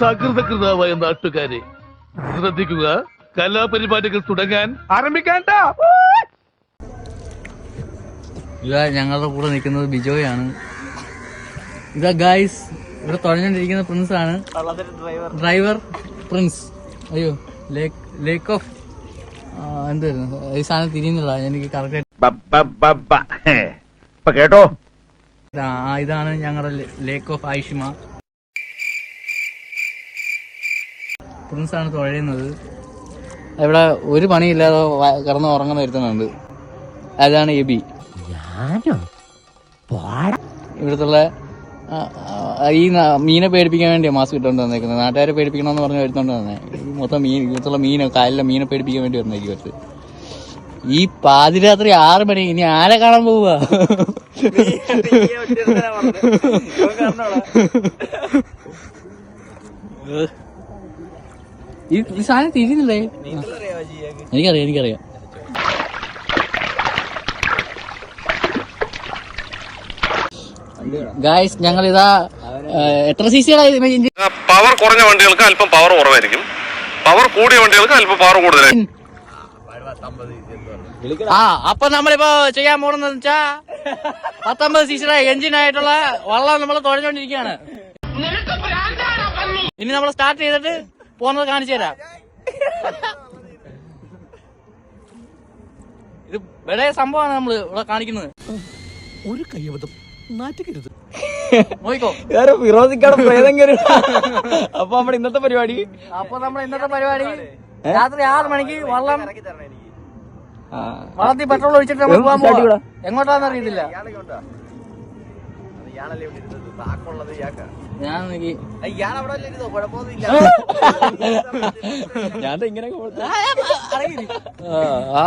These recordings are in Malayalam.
സകൃതകൃതാവായ നാട്ടുകാരെ ശ്രദ്ധിക്കുക, കലാപരിപാടികൾ തുടങ്ങാൻ ആരംഭിക്കാൻ. ഇതാ ഞങ്ങളുടെ കൂടെ നിൽക്കുന്നത് ബിജോയാണ്. ഇതാ ഗായ്സ്, ഇവിടെ തുഴഞ്ഞോണ്ടിരിക്കുന്ന പ്രിൻസ് ആണ്, ഡ്രൈവർ പ്രിൻസ്. അയ്യോ, ലേക്ക് ഓഫ് എന്തായിരുന്നു ഈ സാധനം തിരിയുന്നില്ല എനിക്ക് കറക്റ്റ് കേട്ടോ. ഇതാണ് ഞങ്ങളുടെ ലേക്ക് ഓഫ് ആയിഷിമ. പ്രിൻസ് ആണ് തുഴയുന്നത്. ഇവിടെ ഒരു പണിയില്ലാതെ കിടന്ന് ഉറങ്ങുന്ന വരുത്തുന്നുണ്ട്. അതാണ് എബി. ഇവിടുത്തെ ഈ മീനെ പേടിപ്പിക്കാൻ വേണ്ടിയാ മാസ്ക് ഇട്ടുകൊണ്ട് വന്നേക്കുന്നത്. നാട്ടുകാരെ പേടിപ്പിക്കണമെന്ന് പറഞ്ഞ് വരുത്തോണ്ട് വന്നേ. മൊത്തം ഇവിടുത്തെ മീനെ, കായലിലെ മീനെ പേടിപ്പിക്കാൻ വേണ്ടി വന്നേക്കും അടുത്ത്. ഈ പാതിരാത്രി 6 മണി. ഇനി ആരെ കാണാൻ പോവുക? ഈ സാധനം തിരിയുന്നില്ലേ? എനിക്കറിയാം. ഗായ്സ്, ഞങ്ങൾ ഇതാ എത്ര CC പവർ കുറഞ്ഞ വണ്ടികൾക്ക് അല്പം പവർ കുറവായിരിക്കും, പവർ കൂടിയ വണ്ടികൾക്ക് അല്പം പവർ കൂടുതലായിരിക്കും. അപ്പൊ നമ്മളിപ്പോ ചെയ്യാൻ പോണെന്ന് വെച്ചാ 19 CC എഞ്ചിൻ ആയിട്ടുള്ള വള്ളം നമ്മൾ തുഴഞ്ഞോണ്ടിരിക്കുകയാണ്. ഇനി നമ്മൾ സ്റ്റാർട്ട് ചെയ്തിട്ട് പോകുന്നത് കാണിച്ചു തരാം. ഇത് ഇവിടെ സംഭവമാണ് നമ്മൾ ഇവിടെ കാണിക്കുന്നത്. ഒരു കയ്യബദ്ധം നാറ്റുകരുത്. നോക്കിക്കോ, വിരോധിക്കാണ് പ്രേതം കയറി. അപ്പൊ നമ്മുടെ ഇന്നത്തെ പരിപാടി രാത്രി 6 മണിക്ക് വള്ളത്തിൽ പെട്രോൾ ഒഴിച്ചിട്ട് നമ്മൾ പോകാൻ പോവാ. എങ്ങോട്ടാന്ന് അറിയത്തില്ല. ഞാൻ ഇങ്ങനെ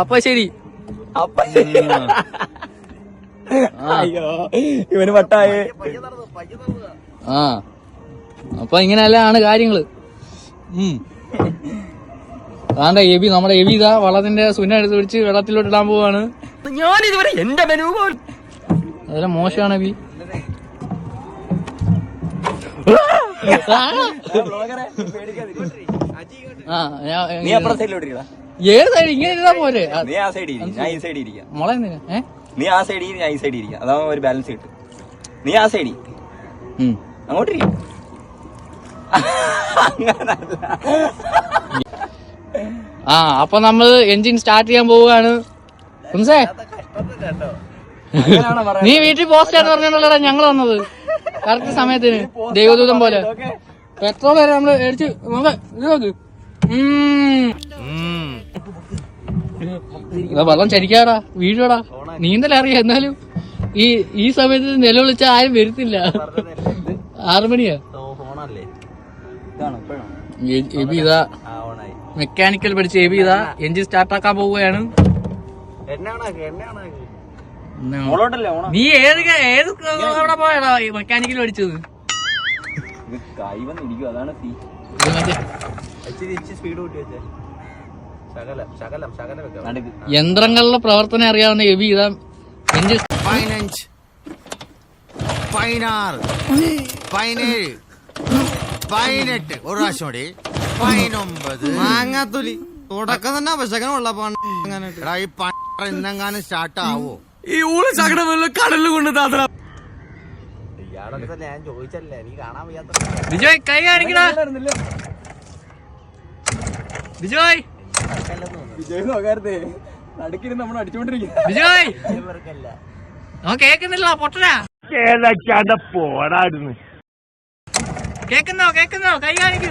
അപ്പൊ ശരി. അയ്യോ, ഇവന് വട്ടായേ. അപ്പൊ ഇങ്ങനെയല്ലാണ് കാര്യങ്ങള്. അതാണ്ട് എബി, നമ്മുടെ എബി ഇതാ വള്ളത്തിന്റെ സുന എടുത്ത് പിടിച്ച് വെള്ളത്തിലോട്ട് ഇടാൻ പോവാണ്. ഞാനിതുവരെ എന്റെ മെനു പോലും അതെല്ലാം മോശമാണ് എബി. ഏത് സൈഡ് ഇങ്ങനെ ഇരുന്നാ പോരെ? നീ ആ സൈഡിൽ ഞാൻ ഈ സൈഡിൽ ഇരിക്കാം. മോളെ എന്തിനാ? നീ ആ സൈഡിൽ ഞാൻ ഈ സൈഡിൽ ഇരിക്കാം. അതാവുമ്പോ ഒരു ബാലൻസ് കിട്ടും. നീ ആ സൈഡിൽ അങ്ങോട്ടിരിക്കും. അപ്പൊ നമ്മള് എൻജിൻ സ്റ്റാർട്ട് ചെയ്യാൻ പോവുകയാണ്. നീ വീട്ടിൽ പോസ്റ്റ് ആയിട്ട് പറഞ്ഞോണ്ടല്ലോടാ ഞങ്ങൾ വന്നത് കറക്റ്റ് സമയത്തിന്, ദൈവദൂതം പോലെ. പെട്രോൾ വരെ നമ്മള് മേടിച്ച് നോക്ക്. വെള്ളം ചരിക്കാടാ, വീഴോടാ. നീന്തലറിയാം, എന്നാലും ഈ സമയത്ത് നിലവിളിച്ച ആരും വരുത്തില്ല. 6 മണിയാ. എബി ഇതാ മെക്കാനിക്കൽ പഠിച്ച എബി ഇതാ എഞ്ചിൻ സ്റ്റാർട്ടാക്കാൻ പോവുകയാണ്. നീ ഏത് അവിടെ പോയടാ മെക്കാനിക്കൽ പഠിച്ചത്? യന്ത്രങ്ങളുടെ പ്രവർത്തനം അറിയാവുന്ന എബി ഇതാ എഞ്ചിൻ 15 16 17 18 ഒരു പ്രാവശ്യം കൂടി 19 മാങ്ങാത്തൊലി. തുടക്കം തന്നെ അപശകനമുള്ള ഈ ഇന്നെങ്ങാനും സ്റ്റാർട്ട് ആവോ? ഈ ഊള് ചകടം കടലിൽ കൊണ്ട് താത്ര. ഞാൻ ചോദിച്ചല്ലേ, എനിക്ക് കാണാൻ വയ്യാത്ത. ബിജോയ് കൈ കാണിക്കടാ. ബിജോയ് നോക്കാറേ നടുക്കിന് നമ്മൾ അടിച്ചോണ്ടിരിക്കും. ബിജോയ് കേക്കുന്നില്ല പൊട്ടനാ. പോടായിരുന്നു. കേക്കുന്നോ കൈ കാണിക്കൂ.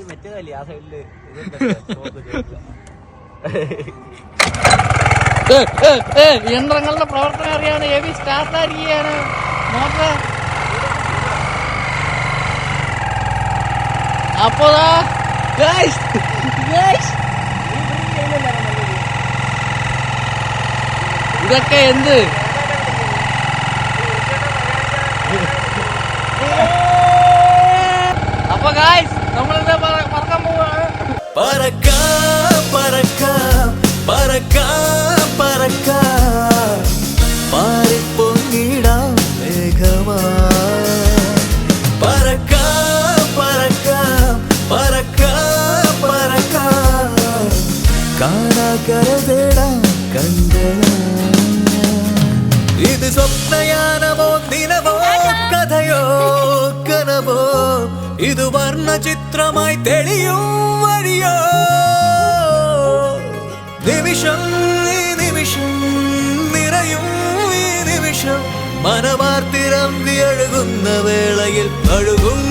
മറ്റേതല്ലേ ആ സൈഡില് യന്ത്രങ്ങളുടെ പ്രവർത്തനം അറിയാവുന്ന എബി സ്റ്റാർട്ട് ആയിരിക്കുകയാണ്. മോട്ടർ അപ്പോ ഇതൊക്കെ എന്ത്? അപ്പൊ ഗായ്സ് നമ്മളിത് പറക്കാൻ പോവാണ്. പറക്കാം ഇത് സ്വപ്നയാനമോ ദിനമോ കഥയോ കനവോ ഇത് വർണ്ണചിത്രമായി തെളിയും വഴിയോ നിമിഷം ഈ നിമിഷം നിറയും ഈ നിമിഷം മനമാർത്തിരമ്പി അഴുകുന്ന വേളയിൽ അഴുകും